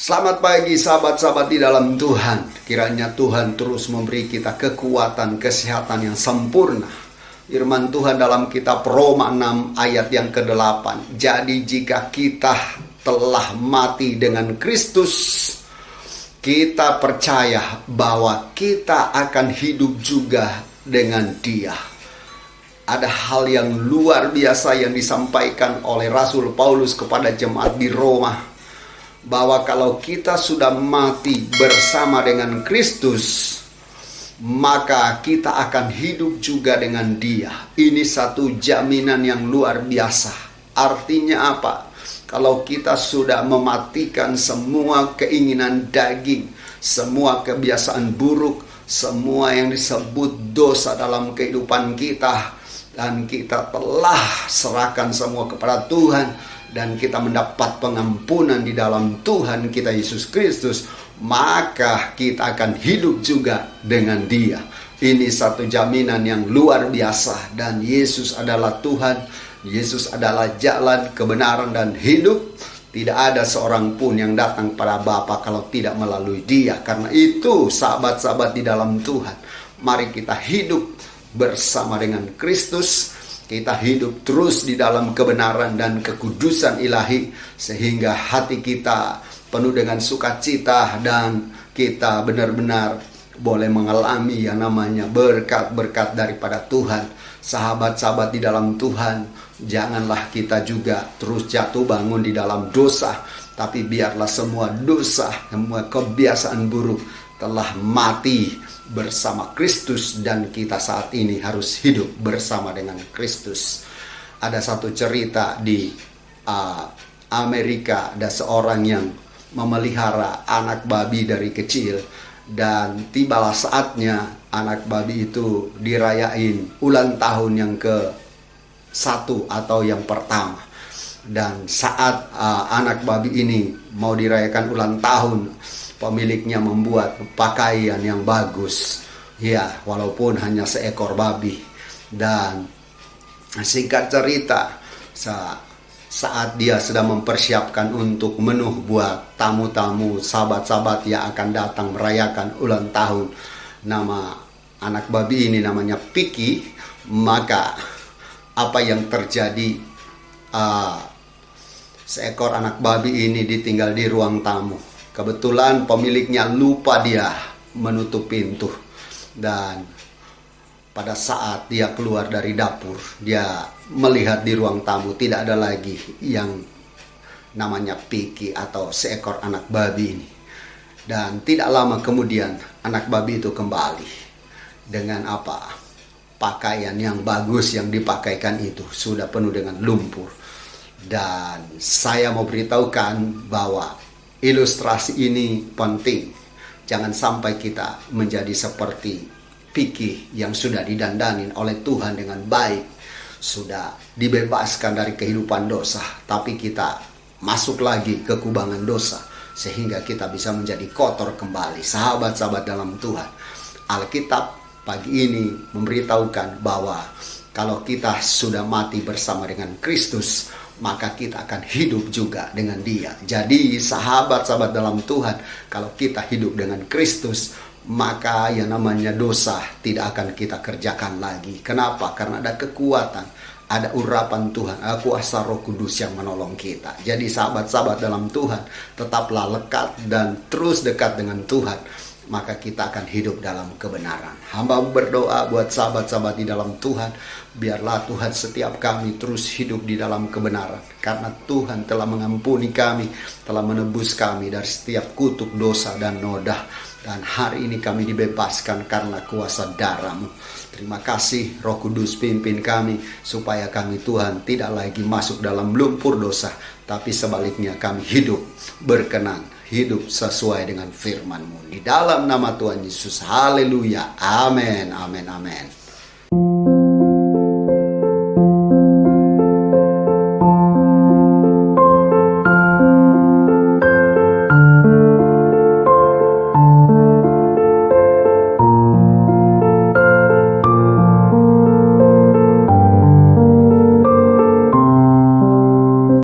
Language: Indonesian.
Selamat pagi sahabat-sahabat di dalam Tuhan. Kiranya Tuhan terus memberi kita kekuatan, kesehatan yang sempurna. Firman Tuhan dalam kitab Roma 6 ayat yang ke-8. Jadi jika kita telah mati dengan Kristus, kita percaya bahwa kita akan hidup juga dengan Dia. Ada hal yang luar biasa yang disampaikan oleh Rasul Paulus kepada jemaat di Roma, bahwa kalau kita sudah mati bersama dengan Kristus, maka kita akan hidup juga dengan Dia. Ini satu jaminan yang luar biasa. Artinya apa? Kalau kita sudah mematikan semua keinginan daging, semua kebiasaan buruk, semua yang disebut dosa dalam kehidupan kita, dan kita telah serahkan semua kepada Tuhan, dan kita mendapat pengampunan di dalam Tuhan kita Yesus Kristus, maka kita akan hidup juga dengan Dia. Ini satu jaminan yang luar biasa. Dan Yesus adalah Tuhan, Yesus adalah jalan, kebenaran, dan hidup. Tidak ada seorang pun yang datang pada Bapa kalau tidak melalui Dia. Karena itu sahabat-sahabat di dalam Tuhan, mari kita hidup bersama dengan Kristus. Kita hidup terus di dalam kebenaran dan kekudusan ilahi, sehingga hati kita penuh dengan sukacita dan kita benar-benar boleh mengalami yang namanya berkat-berkat daripada Tuhan. Sahabat-sahabat di dalam Tuhan, janganlah kita juga terus jatuh bangun di dalam dosa, tapi biarlah semua dosa, semua kebiasaan buruk telah mati bersama Kristus, dan kita saat ini harus hidup bersama dengan Kristus. Ada satu cerita di Amerika, ada seorang yang memelihara anak babi dari kecil, dan tibalah saatnya anak babi itu dirayain ulang tahun yang ke-1 atau yang pertama. Dan saat anak babi ini mau dirayakan ulang tahun, pemiliknya membuat pakaian yang bagus, ya, walaupun hanya seekor babi. Dan singkat cerita, saat dia sedang mempersiapkan untuk menu buat tamu-tamu, sahabat-sahabat yang akan datang merayakan ulang tahun, nama anak babi ini namanya Piki. Maka apa yang terjadi, seekor anak babi ini ditinggal di ruang tamu. Kebetulan pemiliknya lupa dia menutup pintu. Dan pada saat dia keluar dari dapur, dia melihat di ruang tamu tidak ada lagi yang namanya Piki atau seekor anak babi ini. Dan tidak lama kemudian anak babi itu kembali dengan apa? Pakaian yang bagus yang dipakaikan itu sudah penuh dengan lumpur. Dan saya mau beritahukan bahwa ilustrasi ini penting. Jangan sampai kita menjadi seperti Piki yang sudah didandanin oleh Tuhan dengan baik, sudah dibebaskan dari kehidupan dosa, tapi kita masuk lagi ke kubangan dosa, sehingga kita bisa menjadi kotor kembali. Sahabat-sahabat dalam Tuhan, Alkitab pagi ini memberitahukan bahwa kalau kita sudah mati bersama dengan Kristus, maka kita akan hidup juga dengan Dia. Jadi sahabat-sahabat dalam Tuhan, kalau kita hidup dengan Kristus, maka yang namanya dosa tidak akan kita kerjakan lagi. Kenapa? Karena ada kekuatan, ada urapan Tuhan, ada kuasa Roh Kudus yang menolong kita. Jadi sahabat-sahabat dalam Tuhan, tetaplah lekat dan terus dekat dengan Tuhan, maka kita akan hidup dalam kebenaran. Hamba berdoa buat sahabat-sahabat di dalam Tuhan, biarlah Tuhan setiap kami terus hidup di dalam kebenaran, karena Tuhan telah mengampuni kami, telah menebus kami dari setiap kutuk dosa dan noda. Dan hari ini kami dibebaskan karena kuasa darah-Mu. Terima kasih Roh Kudus, pimpin kami supaya kami Tuhan tidak lagi masuk dalam lumpur dosa, tapi sebaliknya kami hidup berkenan, hidup sesuai dengan firman-Mu. Di dalam nama Tuhan Yesus, haleluya, amin, amin, amin.